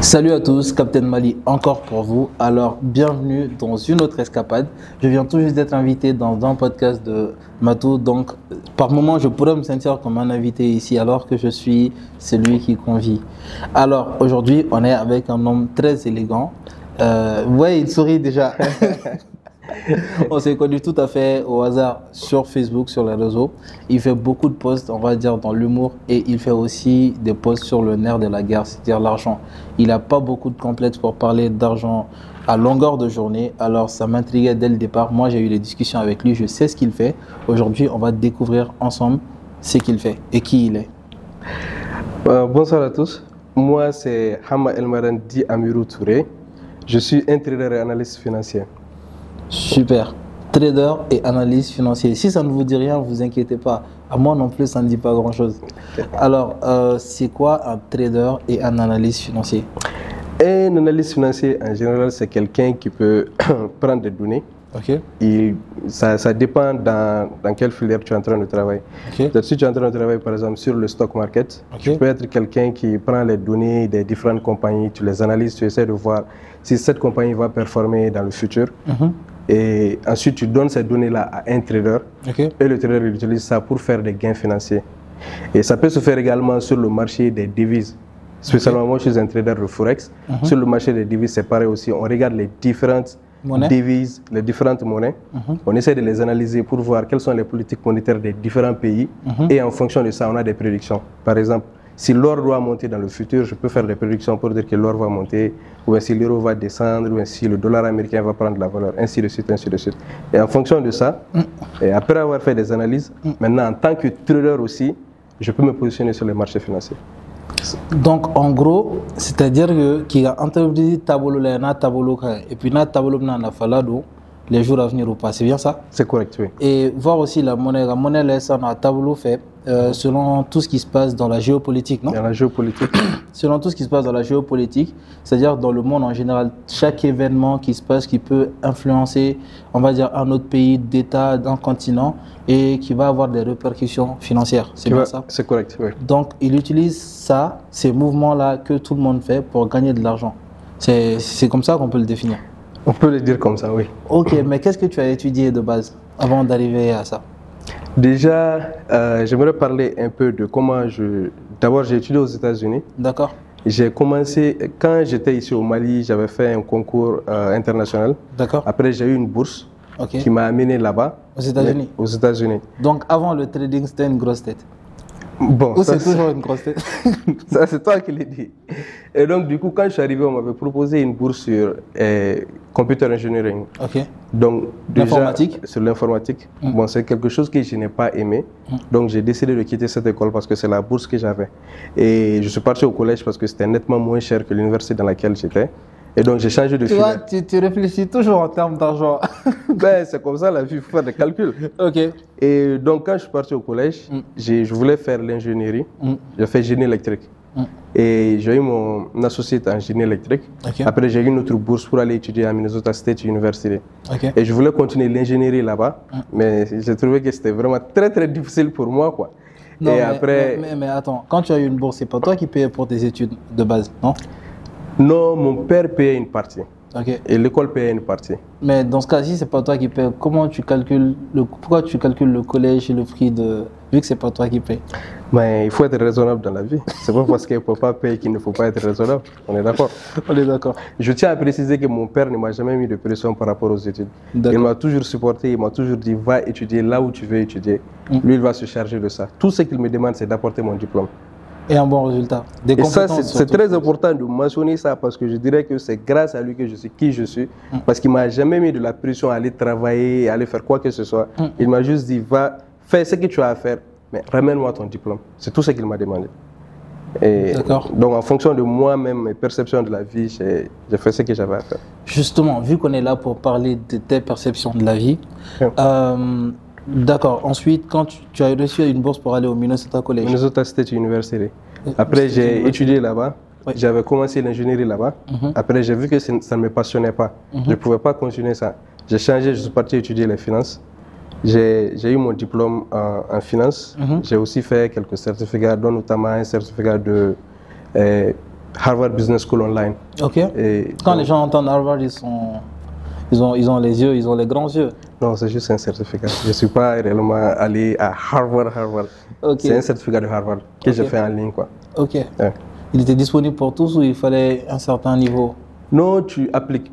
Salut à tous, Captain Mali encore pour vous. Alors, bienvenue dans une autre escapade. Je viens tout juste d'être invité dans un podcast de Matou. Donc, par moment, je pourrais me sentir comme un invité ici alors que je suis celui qui convie. Alors, aujourd'hui, on est avec un homme très élégant. Ouais, il sourit déjà. On s'est connus tout à fait au hasard sur Facebook, sur les réseaux. Il fait beaucoup de posts, on va dire, dans l'humour et il fait aussi des posts sur le nerf de la guerre, c'est-à-dire l'argent. Il n'a pas beaucoup de complexes pour parler d'argent à longueur de journée, alors ça m'intriguait dès le départ. Moi, j'ai eu des discussions avec lui, je sais ce qu'il fait. Aujourd'hui, on va découvrir ensemble ce qu'il fait et qui il est. Bonsoir à tous. Moi, c'est Hama Elmaran Di Amirou Touré. Je suis un trader et analyste financier. Super. Trader et analyste financier. Si ça ne vous dit rien, ne vous inquiétez pas. À moi non plus, ça ne dit pas grand-chose. Alors, c'est quoi un trader et un analyste financier? Un analyste financier, en général, c'est quelqu'un qui peut prendre des données. Ok. Ça dépend dans quelle filière tu es en train de travailler. Okay. Donc, si tu es en train de travailler, par exemple, sur le stock market, Okay. tu peux être quelqu'un qui prend les données des différentes compagnies, tu les analyses, tu essaies de voir si cette compagnie va performer dans le futur. Et ensuite, tu donnes ces données-là à un trader. Okay. Et le trader il utilise ça pour faire des gains financiers. Et ça peut se faire également sur le marché des devises. Spécialement, moi, je suis un trader de Forex. Sur le marché des devises, c'est pareil aussi. On regarde les différentes devises, les différentes monnaies. On essaie de les analyser pour voir quelles sont les politiques monétaires des différents pays. Et en fonction de ça, on a des prédictions. Par exemple, si l'or doit monter dans le futur, je peux faire des prédictions pour dire que l'or va monter, ou bien si l'euro va descendre, ou bien si le dollar américain va prendre de la valeur, ainsi de suite, ainsi de suite. Et en fonction de ça, et après avoir fait des analyses, maintenant en tant que trader aussi, je peux me positionner sur les marchés financiers. Donc, en gros, c'est-à-dire qu'il y a entrepris tabolo la tabolo et puis na tabolo na falado les jours à venir ou pas, c'est bien ça? C'est correct, oui. Et voir aussi la monnaie laisse na tabolo fait selon tout ce qui se passe dans la géopolitique, non? Dans la géopolitique. Selon tout ce qui se passe dans la géopolitique, c'est-à-dire dans le monde en général, chaque événement qui se passe qui peut influencer, on va dire, un autre pays, d'État, d'un continent et qui va avoir des répercussions financières. C'est bien ça? C'est correct, oui. Donc, il utilise ça, ces mouvements-là que tout le monde fait pour gagner de l'argent. C'est comme ça qu'on peut le définir. On peut le dire comme ça, oui. Ok, mais qu'est-ce que tu as étudié de base avant d'arriver à ça? Déjà, j'aimerais parler un peu de comment D'abord, j'ai étudié aux États-Unis. D'accord. J'ai commencé, quand j'étais ici au Mali, j'avais fait un concours international. D'accord. Après, j'ai eu une bourse qui m'a amené là-bas. Aux États-Unis? Aux États-Unis. Donc, avant le trading, c'était une grosse tête? Bon, ou c'est toujours une grosse tête? Ça, c'est toi qui l'as dit. Et donc, du coup, quand je suis arrivé, on m'avait proposé une bourse sur computer engineering. Ok. Donc, déjà, sur l'informatique. Bon, c'est quelque chose que je n'ai pas aimé. Donc, j'ai décidé de quitter cette école parce que c'est la bourse que j'avais. Et je suis parti au collège parce que c'était nettement moins cher que l'université dans laquelle j'étais. Et donc, j'ai changé de filière. Tu réfléchis toujours en termes d'argent. Ben, c'est comme ça, la vie, il faut faire des calculs. Ok. Et donc, quand je suis parti au collège, je voulais faire l'ingénierie. J'ai fait génie électrique. Et j'ai eu mon associé en génie électrique. Okay. Après, j'ai eu une autre bourse pour aller étudier à Minnesota State University. Okay. Et je voulais continuer l'ingénierie là-bas. Mais j'ai trouvé que c'était vraiment très, très difficile pour moi, quoi. Non, et mais attends, quand tu as eu une bourse, c'est pas toi qui payais pour tes études de base, non? Non, mon père payait une partie. Okay. Et l'école payait une partie. Mais dans ce cas-ci, c'est pas toi qui paye. Comment tu calcules pourquoi tu calcules le collège et le prix de... Vu que c'est pas toi qui paye? Mais il faut être raisonnable dans la vie. C'est pas parce qu'il ne faut pas payer qu'il ne faut pas être raisonnable. On est d'accord? On est d'accord. Je tiens à préciser que mon père ne m'a jamais mis de pression par rapport aux études. Il m'a toujours supporté, il m'a toujours dit va étudier là où tu veux étudier. Lui, il va se charger de ça. Tout ce qu'il me demande, c'est d'apporter mon diplôme. Et un bon résultat. Et ça, c'est très important de mentionner ça parce que je dirais que c'est grâce à lui que je suis qui je suis. Parce qu'il ne m'a jamais mis de la pression à aller travailler, à aller faire quoi que ce soit. Il m'a juste dit, va, fais ce que tu as à faire, mais ramène-moi ton diplôme. C'est tout ce qu'il m'a demandé. D'accord. Donc, en fonction de moi-même, mes perceptions de la vie, j'ai fait ce que j'avais à faire. Justement, vu qu'on est là pour parler de tes perceptions de la vie, d'accord. Ensuite, quand tu as reçu une bourse pour aller au Minnesota College. Minnesota State University. Après, j'ai étudié là-bas. Oui. J'avais commencé l'ingénierie là-bas. Après, j'ai vu que ça ne me passionnait pas. Je ne pouvais pas continuer ça. J'ai changé, je suis parti étudier les finances. J'ai eu mon diplôme en finance. J'ai aussi fait quelques certificats, dont notamment un certificat de Harvard Business School Online. Ok. Et Quand donc, les gens entendent Harvard, ils ont les yeux, ils ont les grands yeux. non, c'est juste un certificat. Je ne suis pas réellement allé à Harvard. Ok. C'est un certificat de Harvard que j'ai Ok. fait en ligne, quoi. Ok. Ouais. Il était disponible pour tous ou il fallait un certain niveau? Non, tu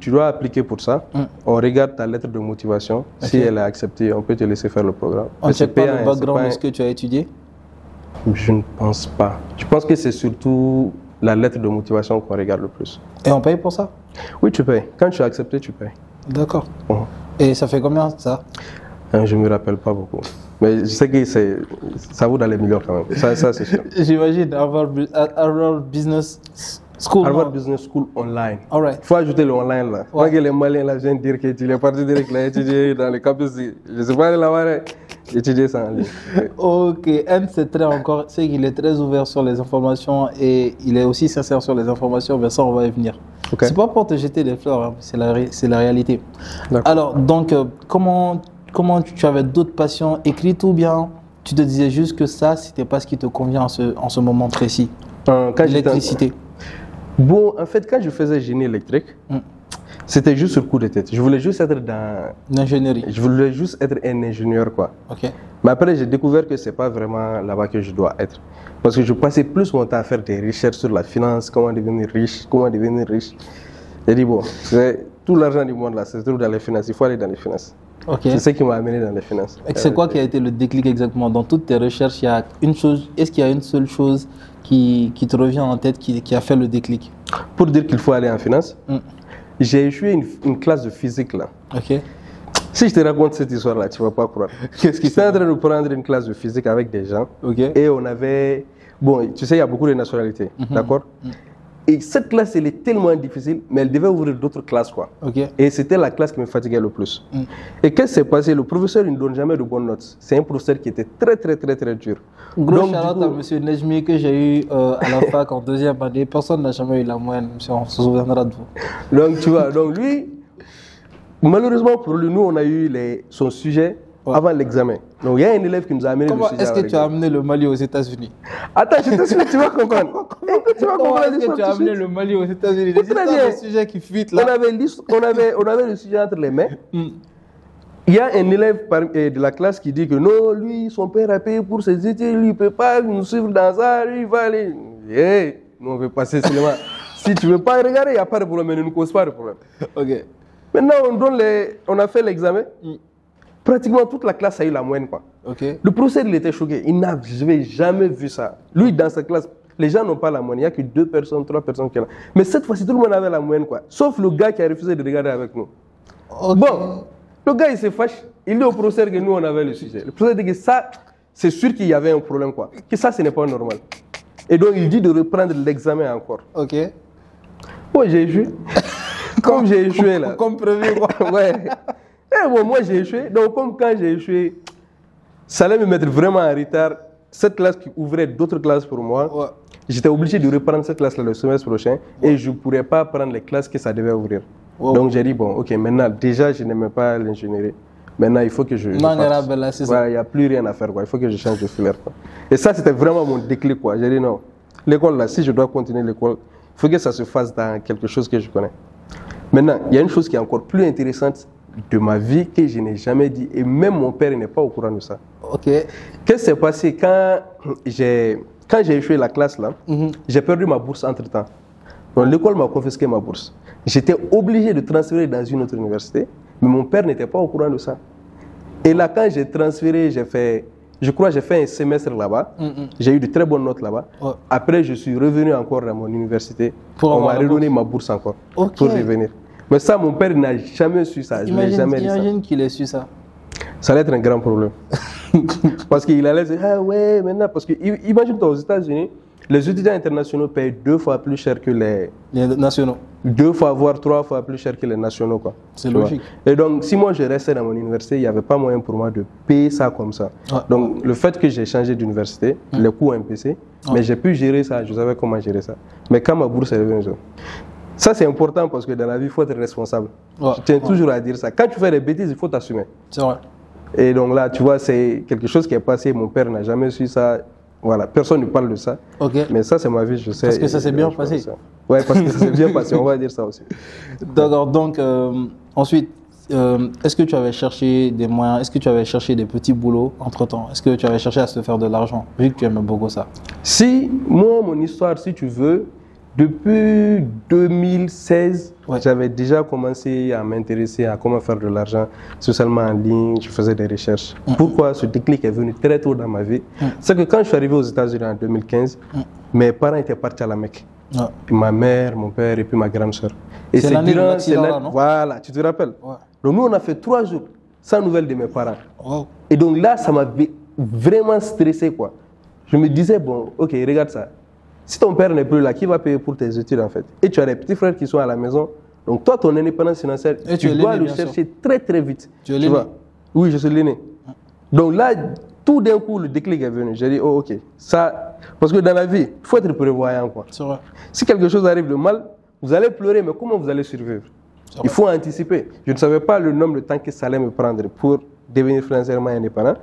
dois appliquer pour ça. Mm. On regarde ta lettre de motivation. Si Ok. elle est acceptée, on peut te laisser faire le programme. On Mais ne check c'est pas payant, le hein, background c'est de pas ce que tu as étudié? Je ne pense pas. Je pense que c'est surtout la lettre de motivation qu'on regarde le plus. Et on paye pour ça? Oui, tu payes. Quand tu as accepté, tu payes. D'accord. Mhm. Et ça fait combien ça? Je ne me rappelle pas beaucoup. Mais je sais que ça vaut dans les millions quand même. Ça c'est sûr. J'imagine Harvard Business School. Harvard non? Business School Online. All right. Il faut ajouter le online là. Moi que les Maliens là viennent dire qu'il est parti direct là, étudier dans les campus. Je ne sais pas là-bas, étudier ça en ligne. Ok, N c'est qu'il est très ouvert sur les informations et il est aussi sincère sur les informations, mais ça on va y venir. Ok. C'est pas pour te jeter des fleurs, hein, c'est la réalité. D'accord. Alors, donc, comment tu avais d'autres passions écrites ou bien tu te disais juste que ça, c'était pas ce qui te convient en ce moment précis? Quand j'étais L'électricité. Bon, en fait, quand je faisais génie électrique, Mm. c'était juste sur coup de tête. Je voulais juste être L'ingénierie. je voulais juste être un ingénieur, quoi. Ok. Mais après, j'ai découvert que c'est pas vraiment là-bas que je dois être. Parce que je passais plus mon temps à faire des recherches sur la finance, comment devenir riche, comment devenir riche. J'ai dit, bon, tout l'argent du monde là, c'est trouve dans les finances. Il faut aller dans les finances. Ok. C'est ce qui m'a amené dans les finances. Et c'est quoi qui a été le déclic exactement? Dans toutes tes recherches, il y a une chose, est-ce qu'il y a une seule chose qui te revient en tête qui a fait le déclic? Pour dire qu'il faut aller en finance, Mm. j'ai échoué une classe de physique là. Ok. Si je te raconte cette histoire là, tu vas pas croire. Qu'est-ce qui J'étais en train de prendre une classe de physique avec des gens. Ok. Et on avait... Bon, tu sais, il y a beaucoup de nationalités, d'accord? Et cette classe, elle est tellement difficile, mais elle devait ouvrir d'autres classes, quoi. Ok. Et c'était la classe qui me fatiguait le plus. Mm. Et qu'est-ce qui s'est passé? Le professeur, il ne donne jamais de bonnes notes. C'est un professeur qui était très, très, très, très dur. Gros Donc, du shout-out coup- à monsieur Nejmi que j'ai eu à la fac en deuxième année. Personne n'a jamais eu la moyenne, monsieur, on se souviendra de vous. Donc, tu vois, donc lui, malheureusement pour lui, nous, on a eu son sujet Ouais. avant l'examen. Donc, il y a un élève qui nous a amené Comment le sujet est-ce que avant tu as l'examen. amené le Mali aux États-Unis? Attends, je te suis, tu vas comprendre. Tu vas Comment comprendre est-ce que l'histoire tu as tout de amené suite. le Mali aux États-Unis? Écoute C'est bien. le sujet qui fuite On là. avait le sujet entre les mains. Mm. Il y a un élève de la classe qui dit que non, lui, son père a payé pour ses études, lui, il ne peut pas nous suivre dans ça, lui, il va aller. Hey, nous, on veut passer seulement. Si tu ne veux pas regarder, il n'y a pas de problème, mais ne nous cause pas de problème. Ok. Maintenant, on a fait l'examen. Mm. Pratiquement toute la classe a eu la moyenne, quoi. Ok. Le professeur, il était choqué. Il n'avait jamais vu ça. Lui, dans sa classe, les gens n'ont pas la moyenne. Il n'y a que 2 personnes, 3 personnes qui ont. Mais cette fois-ci, tout le monde avait la moyenne, quoi. Sauf le gars qui a refusé de regarder avec nous. Ok. Bon, le gars, il se fâche. Il dit au professeur que nous, on avait le sujet. Le professeur dit que ça, c'est sûr qu'il y avait un problème, quoi. Que ça, ce n'est pas normal. Et donc, il dit de reprendre l'examen encore. Ok. Bon, j'ai échoué. Comme j'ai échoué, là. Comme prévu, quoi. Ouais. Et bon, moi, j'ai échoué. Donc, comme quand j'ai échoué, ça allait me mettre vraiment en retard. Cette classe qui ouvrait d'autres classes pour moi, Ouais. j'étais obligé de reprendre cette classe-là le semestre prochain et je ne pourrais pas prendre les classes que ça devait ouvrir. Wow. Donc, j'ai dit, bon, ok, maintenant, déjà, je n'aimais pas l'ingénierie. Maintenant, il faut que je. Non, parte. Bella, c'est ça. Voilà, il n'y a plus rien à faire, quoi. Il faut que je change de filière, quoi. Et ça, c'était vraiment mon déclic, quoi. J'ai dit, non, l'école, là, si je dois continuer l'école, il faut que ça se fasse dans quelque chose que je connais. Maintenant, il y a une chose qui est encore plus intéressante de ma vie que je n'ai jamais dit, et même mon père n'est pas au courant de ça. Ok. Qu'est-ce qui s'est passé quand j'ai échoué la classe, là, j'ai perdu ma bourse entre-temps. Donc, l'école m'a confisqué ma bourse. J'étais obligé de transférer dans une autre université, mais mon père n'était pas au courant de ça. Et là, quand j'ai transféré, je crois que j'ai fait un semestre là-bas. J'ai eu de très bonnes notes là-bas. Ouais. Après, je suis revenu encore dans mon université. Pour On avoir m'a la redonné ma bourse encore Ok. pour revenir. Mais ça, mon père n'a jamais su ça. Je ne l'ai jamais dit ça. Imagine qu'il ait su ça. Ça allait être un grand problème. Parce qu'il allait dire, ah ouais, maintenant, parce que imagine-toi aux États-Unis, les étudiants internationaux payent 2 fois plus cher que les 2 fois, voire 3 fois plus cher que les nationaux, quoi. C'est Tu vois. logique. Et donc, si moi je restais dans mon université, il n'y avait pas moyen pour moi de payer ça comme ça. Ouais. Donc, le fait que j'ai changé d'université, les coûts ont baissé, mais j'ai pu gérer ça, je savais comment gérer ça. Mais quand ma bourse est revenue, ça c'est important parce que dans la vie, il faut être responsable. Ouais. Je tiens toujours à dire ça. Quand tu fais des bêtises, il faut t'assumer. C'est vrai. Et donc là, tu vois, c'est quelque chose qui est passé, mon père n'a jamais su ça. Voilà, personne ne parle de ça. Ok. Mais ça, c'est ma vie, je sais. Parce que ça s'est bien passé. Oui, parce que ça s'est bien passé, on va dire ça aussi. D'accord, donc ensuite, est-ce que tu avais cherché des moyens, est-ce que tu avais cherché des petits boulots entre-temps? Est-ce que tu avais cherché à se faire de l'argent, vu que tu aimais beaucoup ça? Si, moi, mon histoire, si tu veux, depuis 2016, j'avais déjà commencé à m'intéresser à comment faire de l'argent, spécialement en ligne, je faisais des recherches. Pourquoi ce déclic est venu très tôt dans ma vie? C'est que quand je suis arrivé aux États-Unis en 2015, mes parents étaient partis à la Mecque. Ma mère, mon père et puis ma grande soeur. Et c'est l'année de l'accident, non? Voilà, tu te rappelles? Donc nous, on a fait 3 jours sans nouvelles de mes parents. Et donc là, ça m'avait vraiment stressé, quoi. Je me disais, bon, ok, regarde ça. Si ton père n'est plus là, qui va payer pour tes études, en fait? Et tu as des petits frères qui sont à la maison. Donc toi, ton indépendance financière, tu dois le chercher très, très vite. Tu es l'aîné? Oui, je suis l'aîné. Donc là, tout d'un coup, le déclic est venu. J'ai dit, oh, ok, ça... Parce que dans la vie, il faut être prévoyant, quoi. C'est vrai. Si quelque chose arrive de mal, vous allez pleurer, mais comment vous allez survivre? Il faut anticiper. Je ne savais pas le nombre de temps que ça allait me prendre pour devenir financièrement indépendant,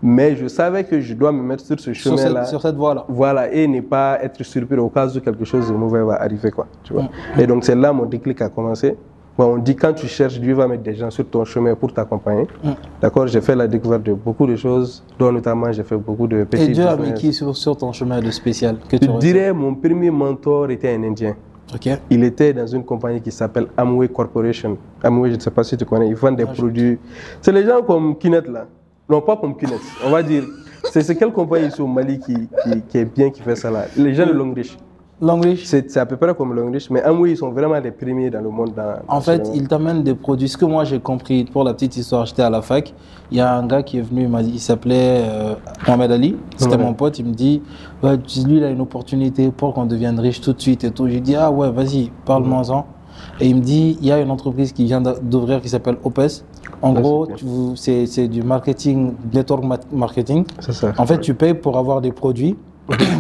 mais je savais que je dois me mettre sur ce chemin-là. Sur cette voie-là. Voilà, et ne pas être surpris au cas où quelque chose de mauvais va arriver, quoi. Tu vois. Et donc, c'est là mon déclic a commencé. Bon, on dit quand tu cherches, Dieu va mettre des gens sur ton chemin pour t'accompagner. D'accord, j'ai fait la découverte de beaucoup de choses, dont notamment j'ai fait beaucoup de petits. Et Dieu a mis qui sur ton chemin de spécial que tu Je dirais mon premier mentor était un Indien. Okay. Il était dans une compagnie qui s'appelle Amway Corporation. Amway, je ne sais pas si tu connais, ils vendent des produits. C'est les gens comme Kinet là. Non, pas comme Kinet. On va dire, c'est quelle compagnie ici au Mali qui est bien, qui fait ça là? Les gens de Longrich. Longrich. C'est à peu près comme Longrich, mais Amway, ils sont vraiment les premiers dans le monde. En fait, ils t'amènent des produits. Ce que moi j'ai compris, pour la petite histoire, j'étais à la fac. Il y a un gars qui est venu, il m'a dit, il s'appelait Mohamed Ali. C'était mon pote. Il me dit, ouais, lui, il a une opportunité pour qu'on devienne riche tout de suite et tout. J'ai dit, ah ouais, vas-y, parle-moi-en. Et il me dit, il y a une entreprise qui vient d'ouvrir qui s'appelle OPES. En gros, c'est du marketing, network marketing. C'est ça. En fait, tu payes pour avoir des produits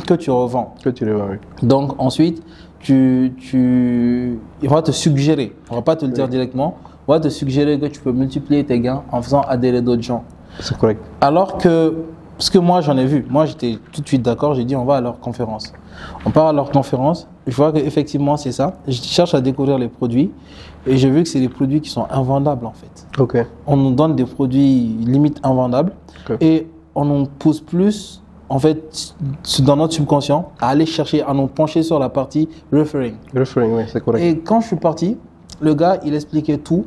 que tu revends. Que tu revends, oui. Donc ensuite, il va te suggérer, on ne va pas te le dire directement, on va te suggérer que tu peux multiplier tes gains en faisant adhérer d'autres gens. C'est correct. Alors que, parce que moi j'en ai vu, moi j'étais tout de suite d'accord, j'ai dit on va à leur conférence. On part à leur conférence, je vois qu'effectivement c'est ça, je cherche à découvrir les produits et j'ai vu que c'est des produits qui sont invendables en fait. Ok. On nous donne des produits limite invendables et on nous pousse plus en fait, dans notre subconscient, à aller chercher, à nous pencher sur la partie referring. Referring, oui, c'est correct. Et quand je suis parti, le gars, il expliquait tout,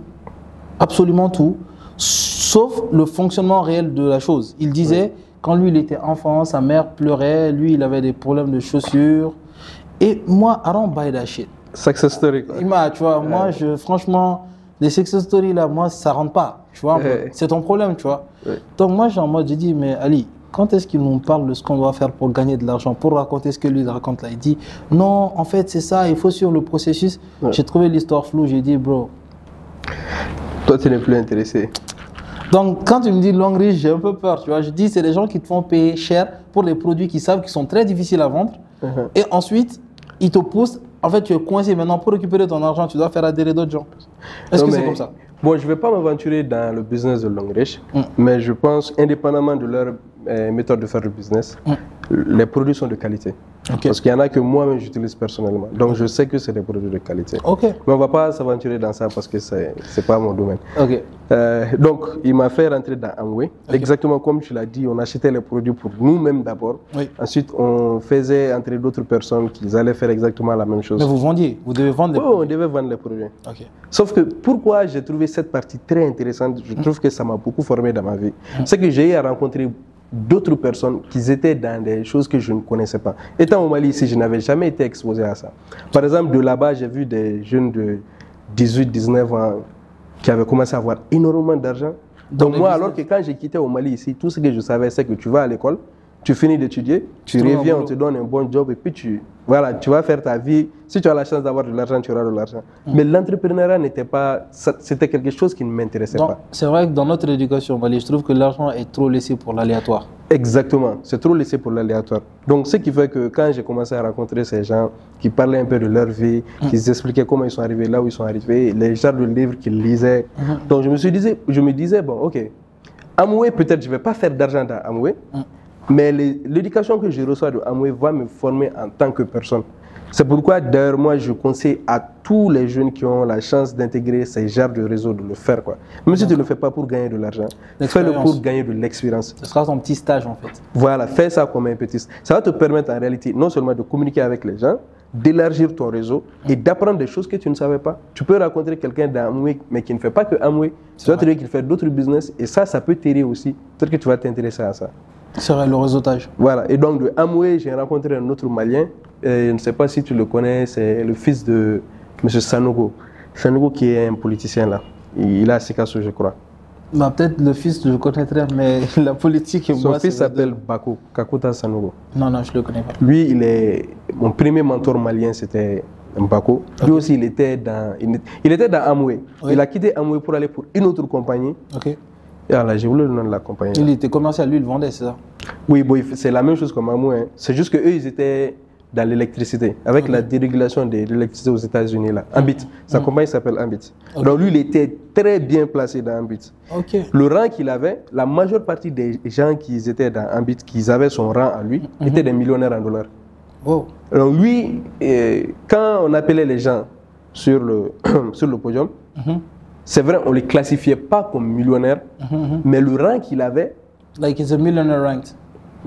absolument tout, sauf le fonctionnement réel de la chose. Il disait, quand lui, il était enfant, sa mère pleurait, lui, il avait des problèmes de chaussures. Et moi, I don't buy that shit. Success story, quoi. Tu vois, moi, franchement, les success stories, là, moi, ça rentre pas. Tu vois, c'est ton problème, tu vois. Donc, moi, j'ai dit, mais Ali, quand est-ce qu'il nous parle de ce qu'on doit faire pour gagner de l'argent, pour raconter ce que lui raconte là? Il dit, non, en fait, c'est ça, il faut suivre le processus. J'ai trouvé l'histoire floue, j'ai dit, bro. Toi, tu n'es plus intéressé. Donc, quand tu me dis Longrich, j'ai un peu peur, tu vois. Je dis, c'est des gens qui te font payer cher pour les produits qu'ils savent qui sont très difficiles à vendre. Et ensuite, ils te poussent. En fait, tu es coincé maintenant pour récupérer ton argent, tu dois faire adhérer d'autres gens. Est-ce que c'est comme ça? Bon, je ne vais pas m'aventurer dans le business de Longrich, mais je pense, indépendamment de leur méthode de faire le business, les produits sont de qualité. Parce qu'il y en a que moi-même j'utilise personnellement. Donc je sais que c'est des produits de qualité. Mais on ne va pas s'aventurer dans ça parce que ce n'est pas mon domaine. Donc il m'a fait rentrer dans Amway. Exactement comme tu l'as dit, on achetait les produits pour nous-mêmes d'abord. Ensuite, on faisait entrer d'autres personnes qui allaient faire exactement la même chose. Mais vous vendiez? Vous devez vendre les produits? Oui, on devait vendre les produits. Sauf que pourquoi j'ai trouvé cette partie très intéressante, je trouve que ça m'a beaucoup formé dans ma vie, c'est que j'ai eu à rencontrer d'autres personnes qui étaient dans des choses que je ne connaissais pas. Étant au Mali ici, je n'avais jamais été exposé à ça. Par exemple, de là-bas, j'ai vu des jeunes de 18-19 ans qui avaient commencé à avoir énormément d'argent. Donc moi, alors que quand j'ai quitté au Mali ici, tout ce que je savais, c'est que tu vas à l'école, tu finis d'étudier, tu reviens, on te donne un bon job et puis tu vas faire ta vie. Si tu as la chance d'avoir de l'argent, tu auras de l'argent. Mais l'entrepreneuriat n'était pas, c'était quelque chose qui ne m'intéressait pas. C'est vrai que dans notre éducation au Mali, je trouve que l'argent est trop laissé pour l'aléatoire. Exactement, c'est trop laissé pour l'aléatoire. Donc ce qui fait que quand j'ai commencé à rencontrer ces gens qui parlaient un peu de leur vie, qui expliquaient comment ils sont arrivés là où ils sont arrivés, les genres de livres qu'ils lisaient. Donc je me disais, bon ok, Amway, peut-être je ne vais pas faire d'argent dans Amway, Mais l'éducation que je reçois de Amway va me former en tant que personne. C'est pourquoi, d'ailleurs, moi, je conseille à tous les jeunes qui ont la chance d'intégrer ces genres de réseau de le faire, quoi. Même si tu ne le fais pas pour gagner de l'argent, fais-le pour gagner de l'expérience. Ce sera ton petit stage, en fait. Voilà, fais ça comme un petit. Ça va te permettre, en réalité, non seulement de communiquer avec les gens, d'élargir ton réseau et d'apprendre des choses que tu ne savais pas. Tu peux rencontrer quelqu'un d'Amway, mais qui ne fait pas que Amway. Tu vas te dire qu'il fait d'autres business et ça peut t'aider aussi. Peut-être que tu vas t'intéresser à ça. C'est vrai, le réseautage. Voilà, et donc de Amway, j'ai rencontré un autre Malien. Je ne sais pas si tu le connais, c'est le fils de M. Sanogo. Sanogo qui est un politicien là. Il a à Sikasso, je crois. Bah, peut-être le fils, je connaîtrais, mais la politique et Son moi, fils s'appelle Bako, Kakuta Sanogo. Non, je ne le connais pas. Lui, mon premier mentor malien, c'était Bako. Lui aussi, il était dans Amway. Oui. Il a quitté Amway pour aller pour une autre compagnie. Ok. Et alors, j'ai voulu le nom de la compagnie. Il était commercial, lui, il vendait, c'est ça? Oui, bon, c'est la même chose comme Amway. Hein. C'est juste qu'eux, ils étaient dans l'électricité, avec la dérégulation de l'électricité aux États-Unis là. Ambit, sa compagnie s'appelle Ambit. Donc lui, il était très bien placé dans Ambit. Le rang qu'il avait, la majeure partie des gens qui étaient dans Ambit, qui avaient son rang à lui, étaient des millionnaires en dollars. Wow. Donc lui, quand on appelait les gens sur le, sur le podium, c'est vrai, on ne les classifiait pas comme millionnaires, mais le rang qu'il avait... Like it's a millionaire ranked.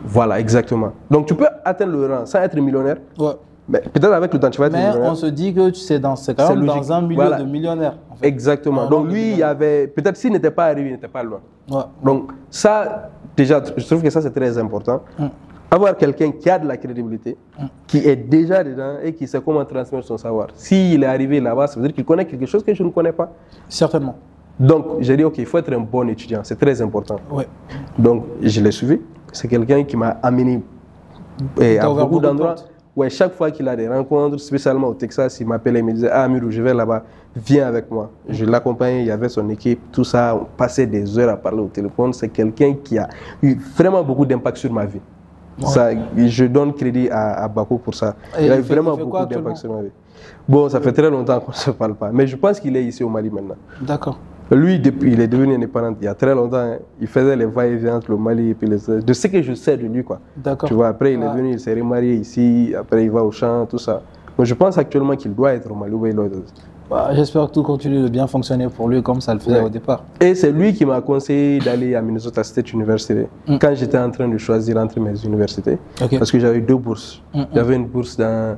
Voilà, exactement. Donc tu peux atteindre le rang sans être millionnaire. Ouais. Mais peut-être avec le temps, tu vas être millionnaire. Mais on se dit que c'est quand même dans un milieu de millionnaires. En fait. Exactement. Donc lui, il y avait... Peut-être s'il n'était pas arrivé, il n'était pas loin. Ouais. Donc ça, déjà, je trouve que ça, c'est très important. Avoir quelqu'un qui a de la crédibilité, qui est déjà dedans et qui sait comment transmettre son savoir. S'il est arrivé là-bas, ça veut dire qu'il connaît quelque chose que je ne connais pas. Certainement. Donc j'ai dit, ok, il faut être un bon étudiant. C'est très important. Ouais. Donc je l'ai suivi. C'est quelqu'un qui m'a amené à beaucoup d'endroits. Ouais, chaque fois qu'il a des rencontres, spécialement au Texas, il m'appelait, il me disait, ah Amirou, je vais là-bas, viens avec moi. Je l'accompagnais, il y avait son équipe, tout ça, on passait des heures à parler au téléphone. C'est quelqu'un qui a eu vraiment beaucoup d'impact sur ma vie. Ouais. Ça, je donne crédit à Bako pour ça. Il a eu vraiment beaucoup d'impact sur ma vie. Bon, ça fait très longtemps qu'on ne se parle pas, mais je pense qu'il est ici au Mali maintenant. D'accord. Lui, depuis, il est devenu indépendant il y a très longtemps. Hein. Il faisait les va-et-vient entre le Mali et puis de ce que je sais de lui, quoi. D'accord. Tu vois, après, il est venu, il s'est remarié ici, après, il va au champ, tout ça. Donc, je pense actuellement qu'il doit être au Mali. J'espère que tout continue de bien fonctionner pour lui comme ça le faisait au départ. Et c'est lui qui m'a conseillé d'aller à Minnesota State University quand j'étais en train de choisir entre mes universités. Parce que j'avais 2 bourses. J'avais une bourse dans...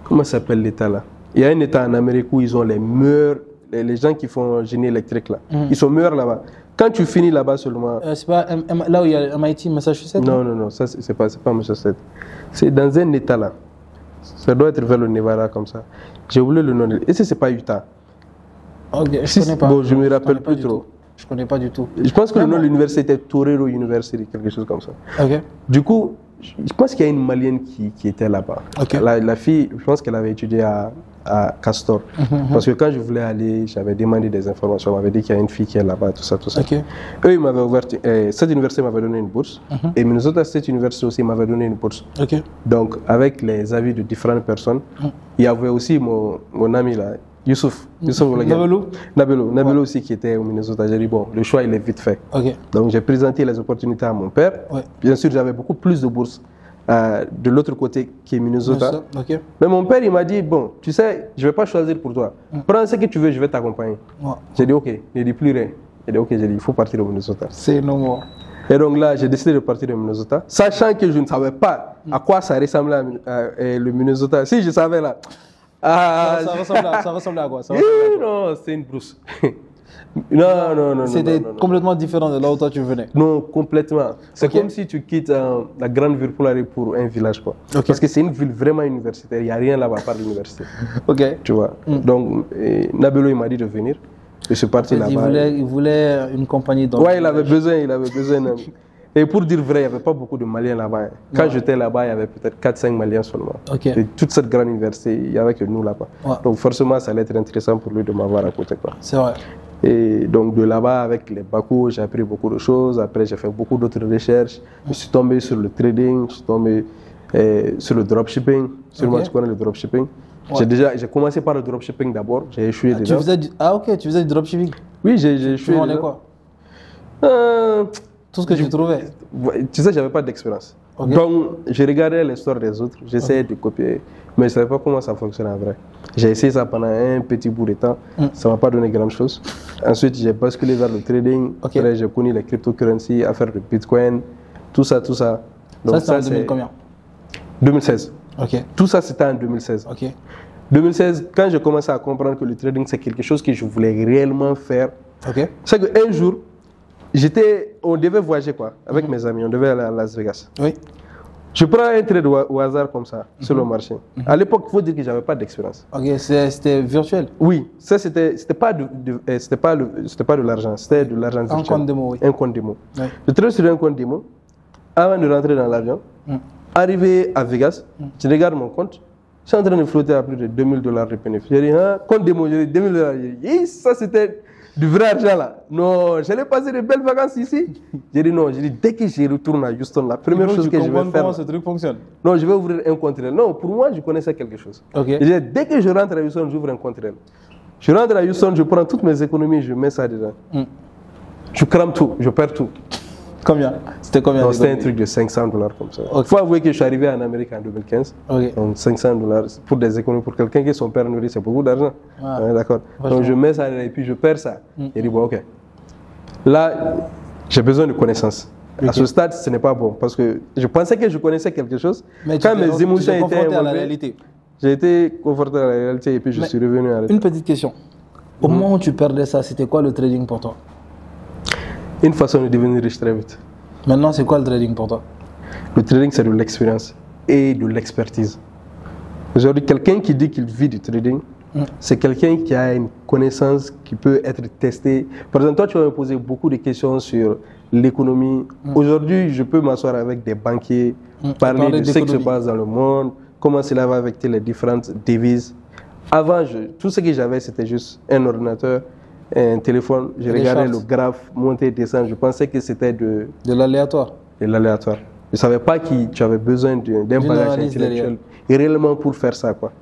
Comment s'appelle l'État là? Il y a un État en Amérique où ils ont les meilleurs... Les gens qui font génie électrique là, ils sont meilleurs là-bas. Quand tu finis là-bas seulement... c'est pas là où il y a MIT, Massachusetts? Non, ça c'est pas Massachusetts. C'est dans un État là. Ça doit être vers le Nevada comme ça. J'ai oublié le nom. Et si c'est pas Utah? Ok, je connais pas. Bon, je me rappelle plus trop. Je connais pas du tout. Je pense que le nom de l'université était Torero University, quelque chose comme ça. Ok. Du coup, je pense qu'il y a une Malienne qui était là-bas. La fille, je pense qu'elle avait étudié à Castor. Parce que quand je voulais aller, j'avais demandé des informations. On m'avait dit qu'il y a une fille qui est là-bas, tout ça. Eux, ils m'avaient ouvert. Cette université m'avait donné une bourse. Et Minnesota State University aussi m'avait donné une bourse. Donc, avec les avis de différentes personnes, il y avait aussi mon ami là, Youssouf Nabelo aussi qui était au Minnesota. J'ai dit, bon, le choix, il est vite fait. Donc, j'ai présenté les opportunités à mon père. Bien sûr, j'avais beaucoup plus de bourses de l'autre côté qui est Minnesota. Mais mon père, il m'a dit, bon, tu sais, je ne vais pas choisir pour toi. Prends ce que tu veux, je vais t'accompagner. J'ai dit, ok. Il dit, plus rien. J'ai dit, ok, il faut partir au Minnesota. C'est normal. Et donc là, j'ai décidé de partir au Minnesota, sachant que je ne savais pas à quoi ça ressemblait le Minnesota. Si je savais là... ça ressemblait à quoi? Non, c'est une brousse. Non. C'était complètement différent de là où toi tu venais. Non, complètement. C'est comme si tu quittes la grande ville pour aller pour un village, quoi. Parce que c'est une ville vraiment universitaire. Il n'y a rien là-bas à part l'université. Tu vois. Donc, Nabelo, il m'a dit de venir. Je suis parti là-bas. Il voulait une compagnie. Ouais, il avait besoin d'un... Et pour dire vrai, il n'y avait pas beaucoup de Maliens là-bas. Quand j'étais là-bas, il y avait peut-être 4-5 Maliens seulement. Et toute cette grande université, il n'y avait que nous là-bas. Donc forcément, ça allait être intéressant pour lui de m'avoir à côté. C'est vrai. Et donc de là-bas, avec les Bako, j'ai appris beaucoup de choses. Après, j'ai fait beaucoup d'autres recherches. Je suis tombé sur le trading, je suis tombé sur le dropshipping. Sûrement, tu connais le dropshipping. J'ai commencé par le dropshipping d'abord. J'ai échoué dedans. Tu faisais du dropshipping? Oui, j'ai échoué. Tu vendais quoi? Tout ce que tu trouvais. Tu sais, je n'avais pas d'expérience. Ok. Donc, je regardais l'histoire des autres, j'essayais de copier, mais je ne savais pas comment ça fonctionnait en vrai. J'ai essayé ça pendant un petit bout de temps, ça ne m'a pas donné grand-chose. Ensuite, j'ai basculé vers le trading, Ok. après j'ai connu les cryptocurrencies, affaire de Bitcoin, tout ça. Donc, Ça, c'était en 2000 combien? 2016. Ok. Tout ça, c'était en 2016. Ok. 2016, quand j'ai commencé à comprendre que le trading, c'est quelque chose que je voulais réellement faire, Ok. c'est qu'un jour, on devait voyager quoi, avec mes amis, on devait aller à Las Vegas. Oui. Je prends un trade au hasard comme ça, sur le marché. À l'époque, il faut dire que je n'avais pas d'expérience. Ok, c'était virtuel. Oui, ça c'était pas de l'argent, c'était de l'argent virtuel. Un compte démo, oui. Un compte démo. Oui. Je trade sur un compte démo, avant de rentrer dans l'avion, arrivé à Vegas, je regarde mon compte, je suis en train de flotter à plus de $2000 de bénéfice. J'ai dit, hein, compte démo, j'ai dit $2000. J'ai dit, ça c'était du vrai argent là. Non, j'allais passer de belles vacances ici. J'ai dit non, j'ai dit dès que je retourne à Houston, la première chose que je vais faire. Comment ce truc fonctionne? Non, je vais ouvrir un compte réel. Non, pour moi, je connaissais quelque chose. Ok. J'ai dit, dès que je rentre à Houston, j'ouvre un compte réel. Je rentre à Houston, je prends toutes mes économies, je mets ça dedans. Je crame tout, je perds tout. Combien? C'était combien? Non, c'était un truc de $500 comme ça. Il faut avouer que je suis arrivé en Amérique en 2015. Ok. Donc $500 pour des économies, pour quelqu'un qui son père nourrit, c'est beaucoup d'argent. Ah. Ouais, d'accord. Donc je mets ça et puis je perds ça. J'ai dit, bon, ok. Là, j'ai besoin de connaissances. À ce stade, ce n'est pas bon parce que je pensais que je connaissais quelque chose. Mais quand mes émotions étaient confronté à la enlevées, réalité. j'ai été confronté à la réalité et puis je suis revenu à l'état. Une petite question. Au moment où tu perdais ça, c'était quoi le trading pour toi? Une façon de devenir riche très vite. Maintenant, c'est quoi le trading pour toi? Le trading, c'est de l'expérience et de l'expertise. Aujourd'hui, quelqu'un qui dit qu'il vit du trading, c'est quelqu'un qui a une connaissance qui peut être testée. Par exemple, toi, tu vas me poser beaucoup de questions sur l'économie. Aujourd'hui, je peux m'asseoir avec des banquiers, parler de ce qui se passe dans le monde, comment cela va affecter les différentes devises. Avant, tout ce que j'avais, c'était juste un ordinateur, un téléphone. Je regardais le graphe monter et descendre. Je pensais que c'était de l'aléatoire. De l'aléatoire. Je ne savais pas que tu avais besoin d'un bagage intellectuel réellement pour faire ça, quoi.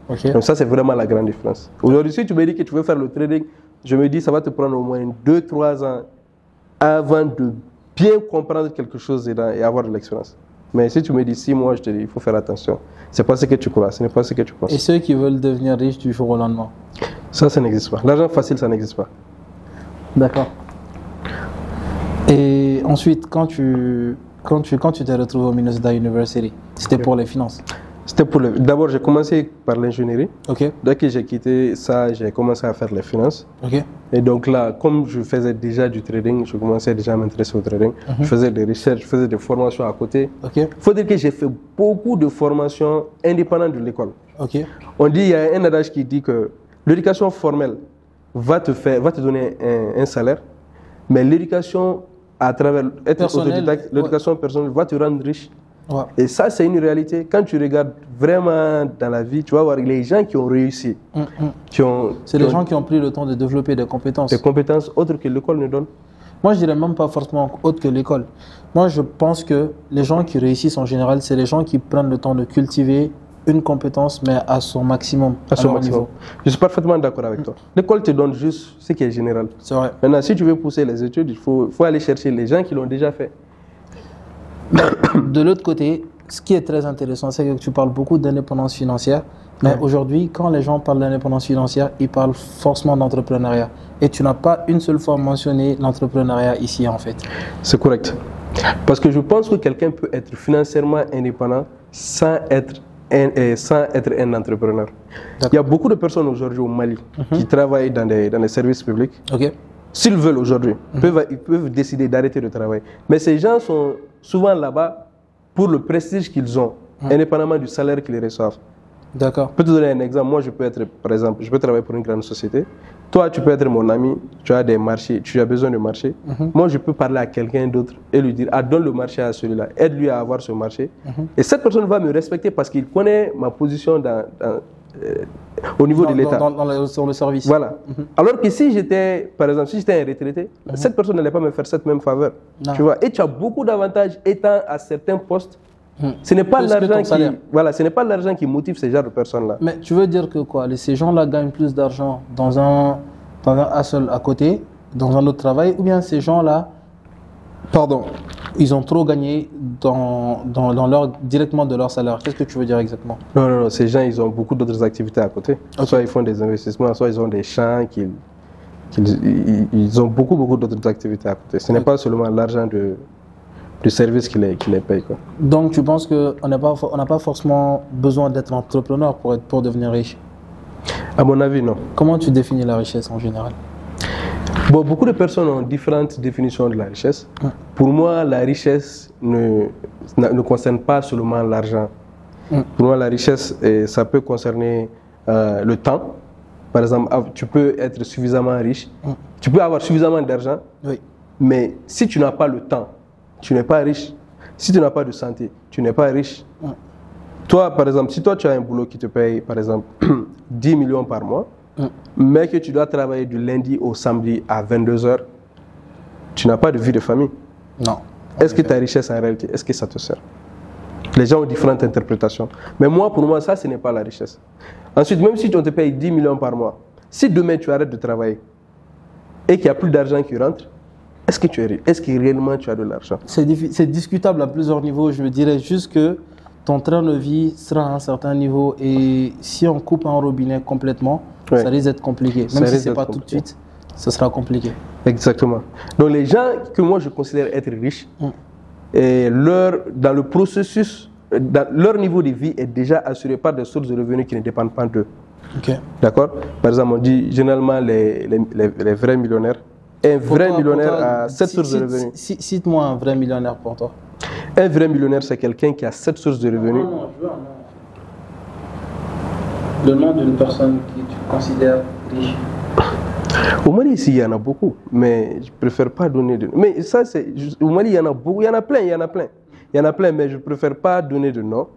Okay. Donc ça, c'est vraiment la grande différence. Aujourd'hui, si tu me dis que tu veux faire le trading, je me dis que ça va te prendre au moins 2-3 ans avant de bien comprendre quelque chose et avoir de l'expérience. Mais si tu me dis 6 mois, je te dis, il faut faire attention. C'est pas ce que tu crois, ce n'est pas ce que tu penses. Et ceux qui veulent devenir riches du jour au lendemain? Ça n'existe pas. L'argent facile, ça n'existe pas. D'accord. Et ensuite, quand tu t'es retrouvé au Minnesota University, c'était pour les finances? C'était pour D'abord, j'ai commencé par l'ingénierie. Ok. Dès que j'ai quitté ça, j'ai commencé à faire les finances. Ok. Et donc là, comme je faisais déjà du trading, je commençais déjà à m'intéresser au trading. Je faisais des recherches, je faisais des formations à côté. Ok. Il faut dire que j'ai fait beaucoup de formations indépendantes de l'école. Ok. On dit, il y a un adage qui dit que l'éducation formelle va te donner un salaire, mais l'éducation à travers être autodidacte, l'éducation personnelle va te rendre riche. Ouais. Et ça, c'est une réalité. Quand tu regardes vraiment dans la vie, tu vas voir les gens qui ont réussi. C'est les gens qui ont pris le temps de développer des compétences. Des compétences autres que l'école ne donne. Moi, je dirais même pas forcément autres que l'école. Moi, je pense que les gens qui réussissent en général, c'est les gens qui prennent le temps de cultiver une compétence, mais à son maximum. À son maximum. Je suis parfaitement d'accord avec toi. L'école te donne juste ce qui est général. C'est vrai. Maintenant, si tu veux pousser les études, il faut aller chercher les gens qui l'ont déjà fait. De l'autre côté, ce qui est très intéressant, c'est que tu parles beaucoup d'indépendance financière, mais aujourd'hui, quand les gens parlent d'indépendance financière, ils parlent forcément d'entrepreneuriat. Et tu n'as pas une seule fois mentionné l'entrepreneuriat ici, en fait. C'est correct. Parce que je pense que quelqu'un peut être financièrement indépendant sans être un entrepreneur. Il y a beaucoup de personnes aujourd'hui au Mali qui travaillent dans les services publics. Ok. S'ils veulent aujourd'hui, ils peuvent décider d'arrêter de travailler. Mais ces gens sont souvent là-bas pour le prestige qu'ils ont, indépendamment du salaire qu'ils reçoivent. D'accord. Je peux te donner un exemple. Moi, par exemple, je peux travailler pour une grande société. Toi, tu peux être mon ami, tu as des marchés, tu as besoin de marché. Moi, je peux parler à quelqu'un d'autre et lui dire, donne le marché à celui-là, aide-lui à avoir ce marché. Et cette personne va me respecter parce qu'il connaît ma position au niveau de l'État. Sur le service. Voilà. Alors que si j'étais, par exemple, si j'étais un retraité, cette personne n'allait pas me faire cette même faveur. Tu vois. Et tu as beaucoup d'avantages étant à certains postes. Ce n'est pas l'argent qui motive ces genres de personnes-là. Mais tu veux dire que quoi? Ces gens-là gagnent plus d'argent dans un hustle à côté, dans un autre travail, ou bien ces gens-là Pardon, ils ont trop gagné directement de leur salaire. Qu'est-ce que tu veux dire exactement? Non, ces gens, ils ont beaucoup d'autres activités à côté. Okay. Soit ils font des investissements, soit ils ont des champs, ils ont beaucoup d'autres activités à côté. Ce n'est pas seulement l'argent du service qui les paye, quoi. Donc tu penses qu'on n'a pas forcément besoin d'être entrepreneur pour devenir riche? À mon avis, non. Comment tu définis la richesse en général? Bon, beaucoup de personnes ont différentes définitions de la richesse. Pour moi, la richesse ne concerne pas seulement l'argent. Pour moi, la richesse, ça peut concerner le temps. Par exemple, tu peux être suffisamment riche, tu peux avoir suffisamment d'argent, oui. Mais si tu n'as pas le temps, tu n'es pas riche. Si tu n'as pas de santé, tu n'es pas riche. Toi, par exemple, si toi tu as un boulot qui te paye, par exemple, 10 millions par mois, mais que tu dois travailler du lundi au samedi à 22 heures, tu n'as pas de vie de famille. Non. Est-ce que ta richesse en réalité, est-ce que ça te sert? Les gens ont différentes interprétations. Mais moi, pour moi, ça, ce n'est pas la richesse. Ensuite, même si on te paye 10 millions par mois, si demain tu arrêtes de travailler et qu'il n'y a plus d'argent qui rentre, est-ce que tu es riche? Est-ce que réellement tu as de l'argent? C'est discutable à plusieurs niveaux. Je dirais juste que ton train de vie sera à un certain niveau et si on coupe un robinet complètement, ça risque d'être compliqué. Même si ce n'est pas tout de suite, ça sera compliqué. Exactement. Donc les gens que moi je considère être riches, et dans le processus, leur niveau de vie est déjà assuré par des sources de revenus qui ne dépendent pas d'eux. Okay. D'accord? Par exemple, on dit généralement les vrais millionnaires. Un vrai millionnaire a 7 sources de revenus. Cite-moi un vrai millionnaire pour toi. Un vrai millionnaire, c'est quelqu'un qui a 7 sources de revenus. Non, je veux un nom. Le nom d'une personne que tu considères riche. Au Mali, ici, il y en a beaucoup, mais je préfère pas donner de nom. Mais ça, c'est au Mali, il y en a beaucoup, il y en a plein, mais je préfère pas donner de nom.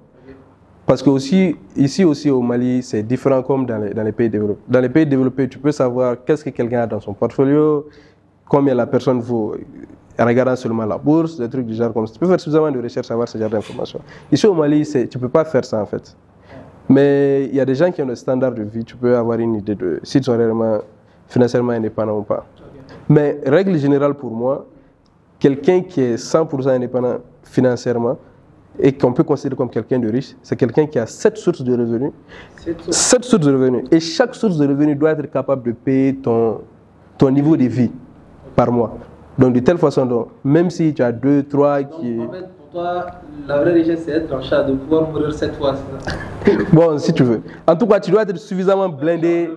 Parce que ici aussi au Mali, c'est différent comme dans les pays développés. Dans les pays développés, tu peux savoir qu'est-ce que quelqu'un a dans son portfolio, combien la personne vaut, en regardant seulement la bourse, des trucs du genre comme ça. Tu peux faire suffisamment de recherche, savoir ce genre d'informations. Ici au Mali, tu ne peux pas faire ça en fait. Mais il y a des gens qui ont des standards de vie, tu peux avoir une idée de s'ils sont réellement financièrement indépendants ou pas. Mais règle générale pour moi, quelqu'un qui est 100% indépendant financièrement et qu'on peut considérer comme quelqu'un de riche, c'est quelqu'un qui a 7 sources de revenus. 7 sources de revenus. Et chaque source de revenus doit être capable de payer ton niveau de vie par mois. Donc de telle façon, donc, même si tu as 2, 3 qui... En fait, pour toi, la vraie richesse, c'est être en chat, de pouvoir mourir 7 fois. Bon, si tu veux. En tout cas, tu dois être suffisamment blindé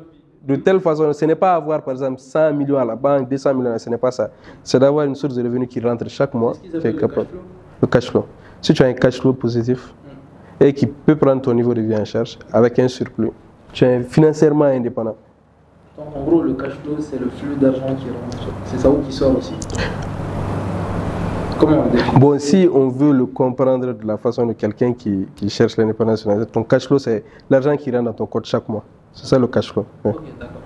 de telle façon. Ce n'est pas avoir, par exemple, 100 millions à la banque, 200 millions, ce n'est pas ça. C'est d'avoir une source de revenus qui rentre chaque mois. Le cash flow. Si tu as un cash flow positif et qui peut prendre ton niveau de vie en charge avec un surplus, tu es financièrement indépendant. Donc en gros, le cash flow, c'est le flux d'argent qui rentre. C'est ça ou qui sort aussi. Comment on définit? Bon, si on veut le comprendre de la façon de quelqu'un qui cherche l'indépendance financière, ton cash flow, c'est l'argent qui rentre dans ton compte chaque mois. C'est ça le cash flow. Ouais. Ok, d'accord.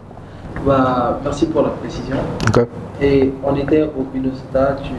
Merci pour la précision. Okay. Et on était au Minnesota, tu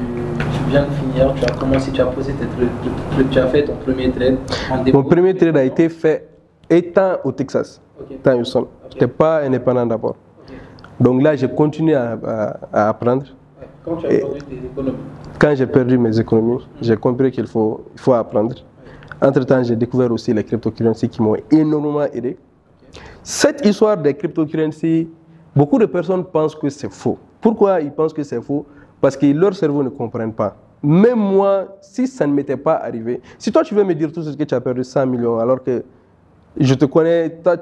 viens de finir, tu as commencé, tu as posé tes trucs, tu as fait ton premier trade en dépôt. Mon premier trade a été fait étant au Texas, étant Houston. Okay. Je n'étais pas indépendant d'abord. Okay. Donc là, j'ai continué à apprendre. Ouais. Quand tu as perdu tes économies? Quand j'ai perdu mes économies, j'ai compris qu'il faut apprendre. Ouais. Entre-temps, j'ai découvert aussi les cryptocurrencies qui m'ont énormément aidé. Okay. Cette histoire des cryptocurrencies, beaucoup de personnes pensent que c'est faux. Pourquoi ils pensent que c'est faux? Parce que leur cerveau ne comprend pas. Même moi, si ça ne m'était pas arrivé, si toi tu veux me dire tout ce que tu as perdu 100 millions, alors que je te connais, toi,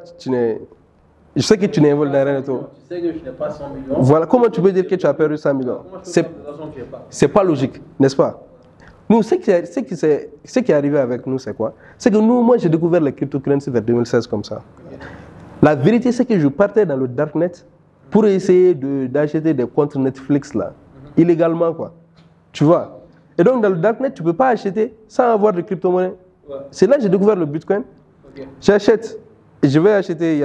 je sais que tu n'es involontaire dans rien de tout. Tu sais que je n'ai pas 100 millions. Voilà, comment tu peux dire que tu as perdu 100 millions? C'est pas logique, n'est-ce pas? Nous, ce qui est arrivé avec nous, c'est quoi? C'est que moi, j'ai découvert les cryptocurrencies vers 2016 comme ça. La vérité, c'est que je partais dans le darknet pour essayer d'acheter des comptes Netflix là, illégalement quoi. Tu vois? Et donc dans le darknet, tu ne peux pas acheter sans avoir de crypto-monnaie. Ouais. C'est là que j'ai découvert le Bitcoin. Okay. J'achète. Et je vais acheter, il y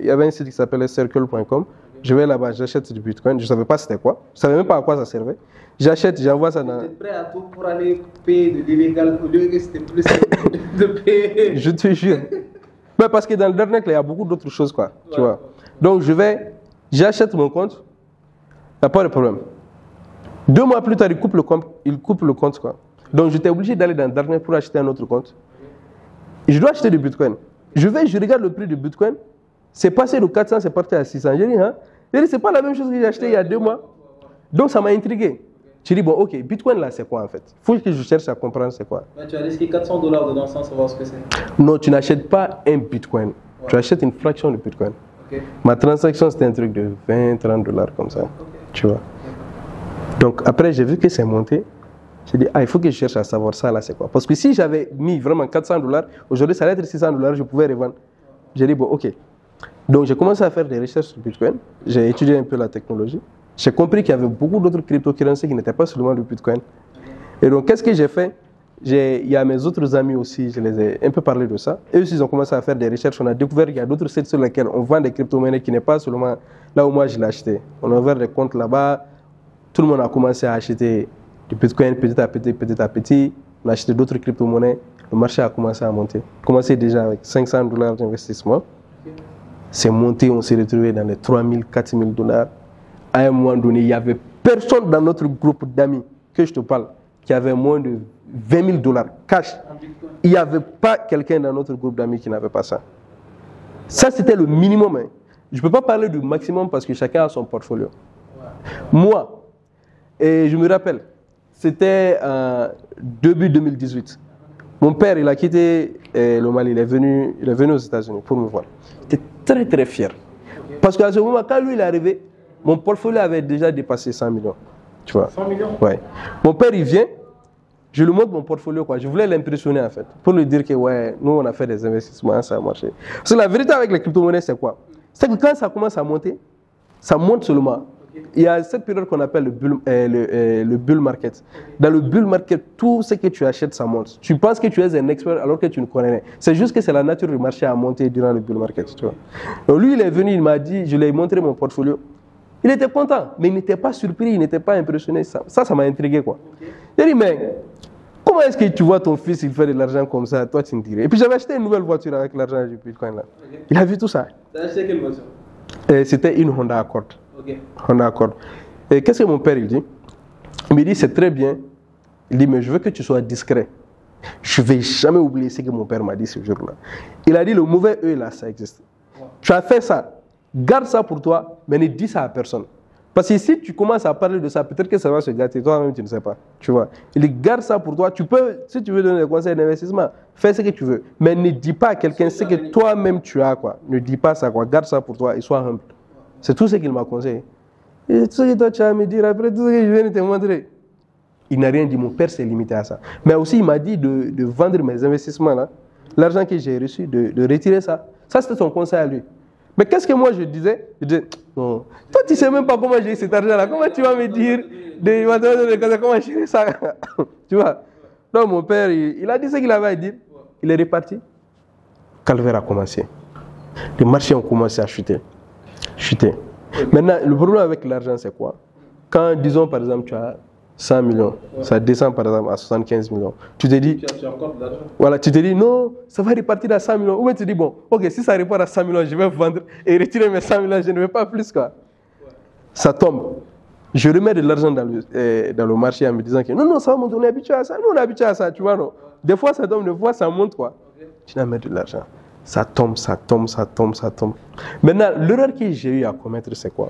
avait un site qui s'appelait circle.com. Okay. Je vais là-bas, j'achète du Bitcoin. Je ne savais pas c'était quoi. Je ne savais même pas à quoi ça servait. J'achète, j'envoie ça dans... Tu es prêt à tout pour aller payer de l'illégal au lieu que c'était plus simple de payer. Je te jure. Mais parce que dans le darknet, il y a beaucoup d'autres choses, quoi. Ouais, tu vois. Donc, j'achète mon compte, il n'y a pas de problème. 2 mois plus tard, il coupe le compte, quoi. Donc, j'étais obligé d'aller dans Darknet pour acheter un autre compte. Et je dois acheter du Bitcoin. Je regarde le prix du Bitcoin. C'est passé de 400, c'est parti à 600. J'ai dit, c'est pas la même chose que j'ai acheté il y a 2 mois. Donc, ça m'a intrigué. J'ai dit, bon, ok, Bitcoin là, c'est quoi en fait? Il faut que je cherche à comprendre c'est quoi. Tu as risqué $400 dedans sans savoir ce que c'est. Non, tu n'achètes pas un Bitcoin. Ouais. Tu achètes une fraction de Bitcoin. Okay. Ma transaction, c'était un truc de $20-30 comme ça. Okay. Tu vois. Donc, après, j'ai vu que c'est monté. J'ai dit, il faut que je cherche à savoir ça là, c'est quoi. Parce que si j'avais mis vraiment $400, aujourd'hui, ça allait être $600, je pouvais revendre. J'ai dit, bon, ok. Donc, j'ai commencé à faire des recherches sur Bitcoin. J'ai étudié un peu la technologie. J'ai compris qu'il y avait beaucoup d'autres cryptocurrencies qui n'étaient pas seulement du Bitcoin. Et donc, qu'est-ce que j'ai fait? Il y a mes autres amis aussi, je les ai un peu parlé de ça. Eux aussi, ils ont commencé à faire des recherches. On a découvert qu'il y a d'autres sites sur lesquels on vend des crypto-monnaies qui n'est pas seulement là où moi je l'ai acheté. On a ouvert des comptes là-bas. Tout le monde a commencé à acheter du Bitcoin petit à petit. On a acheté d'autres crypto-monnaies. Le marché a commencé à monter. Commencé déjà avec $500 d'investissement. C'est monté, on s'est retrouvé dans les $3000, $4000. À un moment donné, il n'y avait personne dans notre groupe d'amis que je te parle qui avait moins de $20 000 cash. Il n'y avait pas quelqu'un dans notre groupe d'amis qui n'avait pas ça. Ça, c'était le minimum. Hein. Je ne peux pas parler du maximum parce que chacun a son portfolio. Moi, et je me rappelle, c'était début 2018. Mon père, il a quitté le Mali, il est venu aux États-Unis pour me voir. J'étais très très fier. Parce qu'à ce moment, quand lui il est arrivé, mon portfolio avait déjà dépassé 100 millions. Tu vois? 100 millions? Ouais. Mon père, il vient, je lui montre mon portfolio, quoi. Je voulais l'impressionner, en fait. Pour lui dire que, ouais, nous, on a fait des investissements, ça a marché. Parce que la vérité avec les crypto-monnaies, c'est quoi? C'est que quand ça commence à monter, ça monte seulement. Il y a cette période qu'on appelle le bull market. Dans le bull market, tout ce que tu achètes, ça monte. Tu penses que tu es un expert alors que tu ne connais rien. C'est juste que c'est la nature du marché à monter durant le bull market. Tu vois. Donc lui, il est venu, il m'a dit, je lui ai montré mon portfolio. Il était content, mais il n'était pas surpris, il n'était pas impressionné. Ça m'a intrigué, quoi. Il a dit, mais comment est-ce que tu vois ton fils, il fait de l'argent comme ça, toi tu me dirais. Et puis j'avais acheté une nouvelle voiture avec l'argent du Bitcoin là. Il a vu tout ça. Tu as acheté quelle voiture? C'était une Honda Accord. Okay. Honda Accord. Et qu'est-ce que mon père il dit? Il me dit, c'est très bien. Il dit, mais je veux que tu sois discret. Je ne vais jamais oublier ce que mon père m'a dit ce jour-là. Il a dit, le mauvais œil là, ça existe. Wow. Tu as fait ça. Garde ça pour toi, mais ne dis ça à personne. Parce que si tu commences à parler de ça, peut-être que ça va se gâter. Toi-même, tu ne sais pas. Tu vois. Il dit, garde ça pour toi. Tu peux, si tu veux donner des conseils d'investissement, fais ce que tu veux. Mais ne dis pas à quelqu'un ce que toi-même tu as, quoi. Ne dis pas ça, quoi. Garde ça pour toi et sois humble. C'est tout ce qu'il m'a conseillé. Et tout ce que toi tu as à me dire, après tout ce que je viens de te montrer. Il n'a rien dit, mon père s'est limité à ça. Mais aussi, il m'a dit de vendre mes investissements, là. L'argent que j'ai reçu, de retirer ça. Ça, c'était son conseil à lui. Mais qu'est-ce que moi je disais? Je disais, non, toi tu ne sais même pas comment j'ai cet argent-là. Comment tu vas me dire comment gérer ça? Tu vois? Donc mon père, il a dit ce qu'il avait à dire. Il est reparti. Calvaire a commencé. Les marchés ont commencé à chuter. Maintenant, le problème avec l'argent, c'est quoi? Quand, disons par exemple, tu as 100 millions, ça descend par exemple à 75 millions. Tu te dis, tu as encore de l'argent. Voilà, tu te dis, non, ça va repartir à 100 millions. Ou bien tu te dis, bon, ok, si ça repart à 100 millions, je vais vendre et retirer mes 100 millions, je ne veux pas plus, quoi. Ouais. Ça tombe. Je remets de l'argent dans le marché en me disant que non, ça va monter, on est habitué à ça. Nous, on est habitué à ça, tu vois, non? Des fois, ça tombe, des fois, ça monte, quoi. Okay. Tu n'as mis de l'argent. Ça tombe. Maintenant, l'erreur que j'ai eu à commettre, c'est quoi?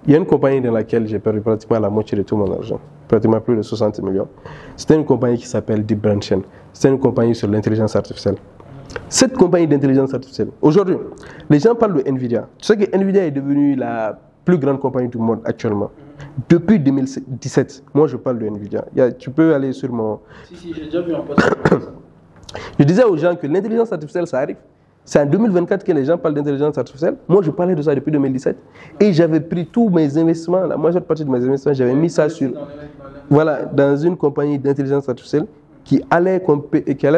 Il y a une compagnie dans laquelle j'ai perdu pratiquement la moitié de tout mon argent, pratiquement plus de 60 millions. C'était une compagnie qui s'appelle Deep Brain Chain. C'était une compagnie sur l'intelligence artificielle. Cette compagnie d'intelligence artificielle, aujourd'hui, les gens parlent de Nvidia. Tu sais que Nvidia est devenue la plus grande compagnie du monde actuellement. Depuis 2017, moi je parle de Nvidia. Tu peux aller sur mon... Si, j'ai déjà vu un post. Je disais aux gens que l'intelligence artificielle, ça arrive. C'est en 2024 que les gens parlent d'intelligence artificielle. Moi, je parlais de ça depuis 2017. Et j'avais pris tous mes investissements, la majeure partie de mes investissements, j'avais mis ça sur... Voilà, dans une compagnie d'intelligence artificielle qui allait être compétiteur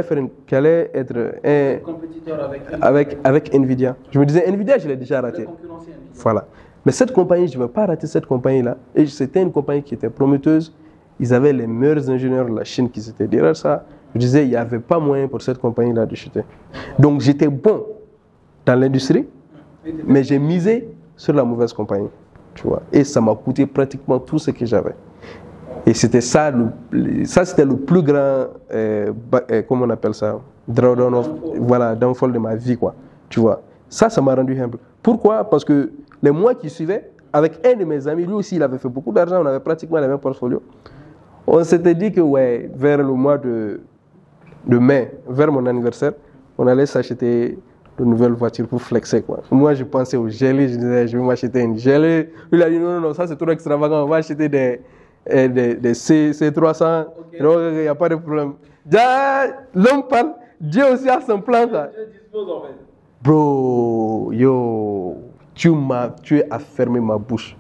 avec Nvidia. Je me disais, Nvidia, je l'ai déjà raté. Voilà. Mais cette compagnie, je ne veux pas rater cette compagnie-là. Et c'était une compagnie qui était prometteuse. Ils avaient les meilleurs ingénieurs de la Chine qui étaient derrière ça. Je disais, il n'y avait pas moyen pour cette compagnie-là de chuter. Donc, j'étais bon dans l'industrie, mais j'ai misé sur la mauvaise compagnie. Tu vois. Et ça m'a coûté pratiquement tout ce que j'avais. Et c'était ça, c'était le plus grand, comment on appelle ça, downfall de ma vie, quoi. Tu vois. Ça m'a rendu humble. Pourquoi? Parce que les mois qui suivaient, avec un de mes amis, lui aussi, il avait fait beaucoup d'argent, on avait pratiquement les mêmes portfolios. On s'était dit que, ouais, vers le mois de mai, vers mon anniversaire, on allait s'acheter de nouvelles voitures pour flexer, quoi. Moi, je pensais au gelé, je disais, je vais m'acheter une gelée. Lui, il a dit, non, ça c'est trop extravagant, on va acheter des C300, il n'y a pas de problème. L'homme parle, Dieu aussi a son plan, ça. Dieu dispose, en fait. Bro, yo, tu as fermé ma bouche.